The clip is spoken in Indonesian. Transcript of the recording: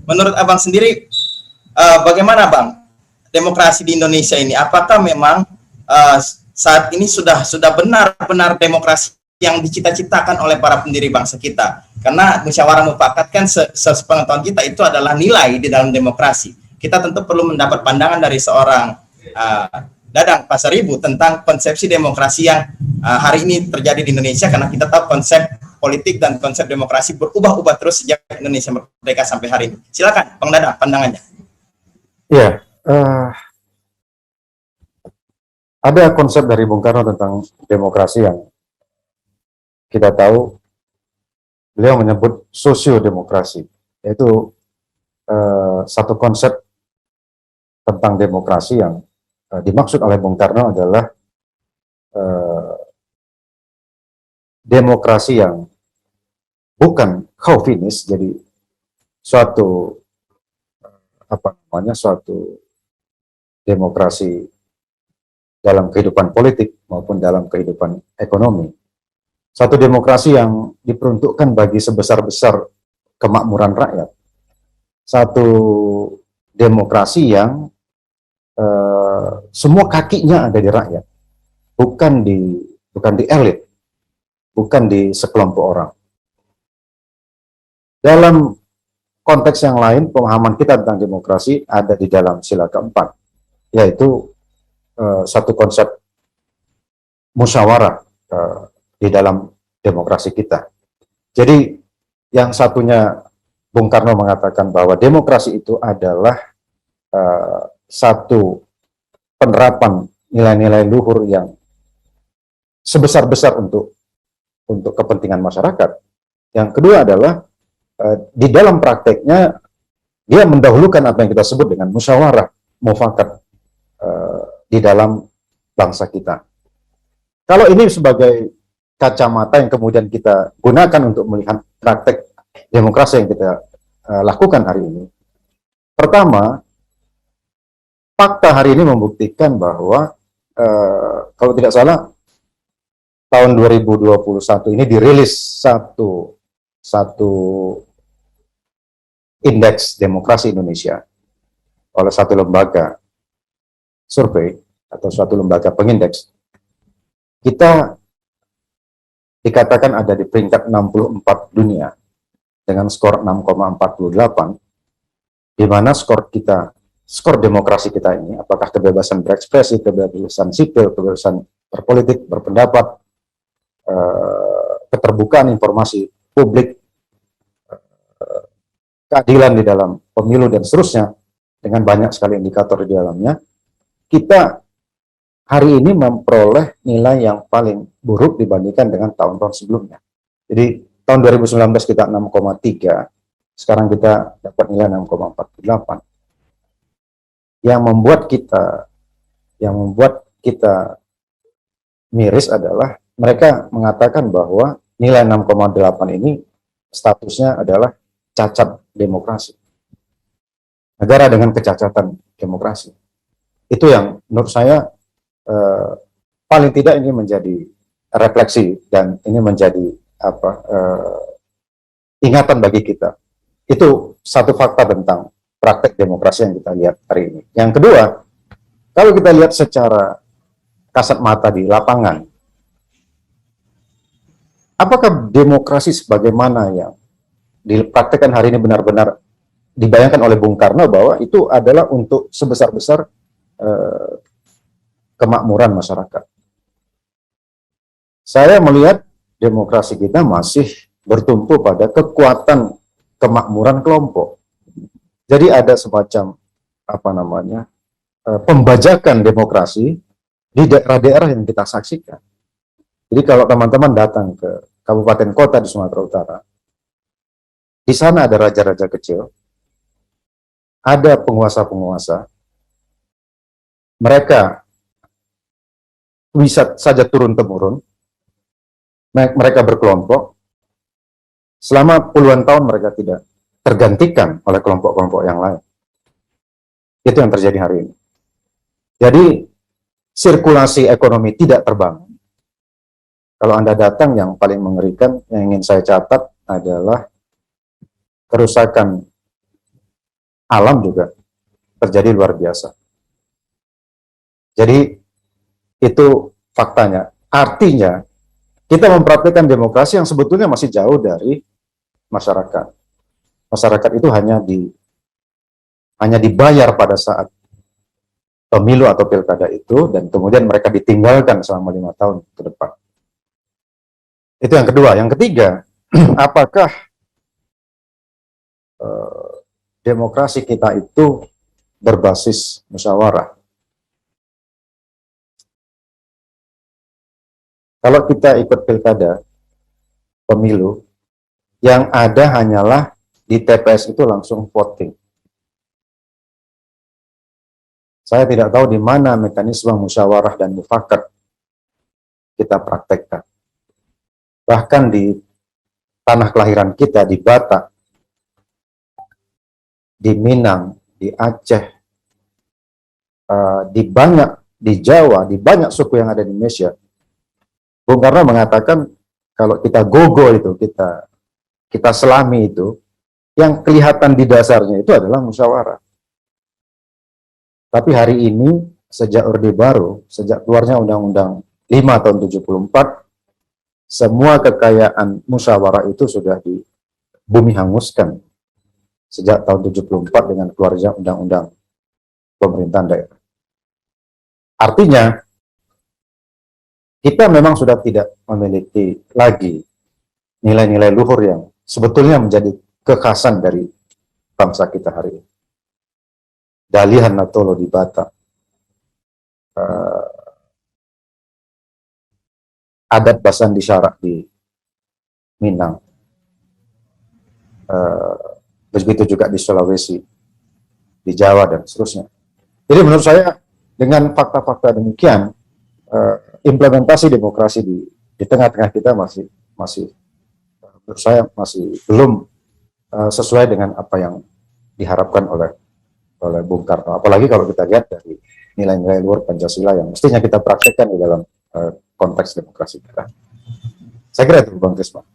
menurut Abang sendiri, bagaimana Bang demokrasi di Indonesia ini? Apakah memang saat ini sudah benar-benar demokrasi yang dicita-citakan oleh para pendiri bangsa kita? Karena musyawarah mufakat kan sepengetahuan kita itu adalah nilai di dalam demokrasi. Kita tentu perlu mendapat pandangan dari seorang Dadang Pasaribu tentang konsepsi demokrasi yang hari ini terjadi di Indonesia, karena kita tahu konsep politik dan konsep demokrasi berubah-ubah terus sejak Indonesia merdeka sampai hari ini. Silakan Bang Dadang pandangannya. Ya, ada konsep dari Bung Karno tentang demokrasi yang kita tahu beliau menyebut sosiodemokrasi, yaitu satu konsep tentang demokrasi yang dimaksud oleh Bung Karno adalah demokrasi yang bukan chauvinis, jadi suatu suatu demokrasi dalam kehidupan politik maupun dalam kehidupan ekonomi. Satu demokrasi yang diperuntukkan bagi sebesar-besar kemakmuran rakyat. Satu demokrasi yang semua kakinya ada di rakyat, bukan di elit, bukan di sekelompok orang. Dalam konteks yang lain, pemahaman kita tentang demokrasi ada di dalam sila keempat, yaitu satu konsep musyawarah di dalam demokrasi kita. Jadi yang satunya Bung Karno mengatakan bahwa demokrasi itu adalah satu penerapan nilai-nilai luhur yang sebesar-besar untuk kepentingan masyarakat. Yang kedua adalah di dalam prakteknya dia mendahulukan apa yang kita sebut dengan musyawarah mufakat di dalam bangsa kita. Kalau ini sebagai kacamata yang kemudian kita gunakan untuk melihat praktek demokrasi yang kita lakukan hari ini, pertama, fakta hari ini membuktikan bahwa kalau tidak salah tahun 2021 ini dirilis satu indeks demokrasi Indonesia oleh satu lembaga survei atau suatu lembaga pengindeks. Kita dikatakan ada di peringkat 64 dunia dengan skor 6,48, di mana skor demokrasi kita ini, apakah kebebasan berekspresi, kebebasan sipil, kebebasan berpolitik, berpendapat, keterbukaan informasi publik, keadilan di dalam pemilu dan seterusnya, dengan banyak sekali indikator di dalamnya, kita hari ini memperoleh nilai yang paling buruk dibandingkan dengan tahun-tahun sebelumnya. Jadi tahun 2019 kita 6,3, sekarang kita dapat nilai 6,48. Yang membuat kita miris adalah mereka mengatakan bahwa nilai 6,8 ini statusnya adalah cacat demokrasi. Negara dengan kecacatan demokrasi. Itu yang menurut saya paling tidak ini menjadi refleksi dan ini menjadi ingatan bagi kita. Itu satu fakta tentang praktek demokrasi yang kita lihat hari ini. Yang kedua, kalau kita lihat secara kasat mata di lapangan, apakah demokrasi sebagaimana yang dipraktekkan hari ini benar-benar dibayangkan oleh Bung Karno bahwa itu adalah untuk sebesar-besar kemakmuran masyarakat? Saya melihat demokrasi kita masih bertumpu pada kekuatan kemakmuran kelompok. Jadi ada semacam pembajakan demokrasi di daerah-daerah yang kita saksikan. Jadi kalau teman-teman datang ke kabupaten kota di Sumatera Utara, di sana ada raja-raja kecil, ada penguasa-penguasa, mereka bisa saja turun-temurun, mereka berkelompok, selama puluhan tahun mereka tidak tergantikan oleh kelompok-kelompok yang lain. Itu yang terjadi hari ini. Jadi, sirkulasi ekonomi tidak terbangun. Kalau Anda datang, yang paling mengerikan yang ingin saya catat adalah kerusakan alam juga terjadi luar biasa. Jadi itu faktanya. Artinya kita mempraktikkan demokrasi yang sebetulnya masih jauh dari masyarakat. Masyarakat itu hanya dibayar pada saat pemilu atau pilkada itu, dan kemudian mereka ditinggalkan selama 5 tahun ke depan. Itu yang kedua. Yang ketiga, apakah demokrasi kita itu berbasis musyawarah? Kalau kita ikut pilkada, pemilu, yang ada hanyalah di TPS itu langsung voting. Saya tidak tahu di mana mekanisme musyawarah dan mufakat kita praktekkan. Bahkan di tanah kelahiran kita, di Batak, di Minang, di Aceh, di Jawa, di banyak suku yang ada di Indonesia, Bung Karno mengatakan kalau kita gogo itu, kita selami itu, yang kelihatan di dasarnya itu adalah musyawarah. Tapi hari ini, sejak Orde Baru, sejak keluarnya Undang-Undang 5 tahun 74, semua kekayaan musyawarah itu sudah di bumi hanguskan. Sejak tahun 74 dengan keluarnya Undang-Undang Pemerintahan Daerah. Artinya, kita memang sudah tidak memiliki lagi nilai-nilai luhur yang sebetulnya menjadi kekhasan dari bangsa kita hari ini. Dalihan Natolo di Batak, adat Basan di Syarak di Minang, begitu juga di Sulawesi, di Jawa, dan seterusnya. Jadi menurut saya, dengan fakta-fakta demikian, implementasi demokrasi di tengah-tengah kita masih menurut saya masih belum sesuai dengan apa yang diharapkan oleh Bung Karno. Apalagi kalau kita lihat dari nilai-nilai luhur Pancasila yang mestinya kita praktekkan di dalam konteks demokrasi kita. Saya kira itu, Bang Krisma.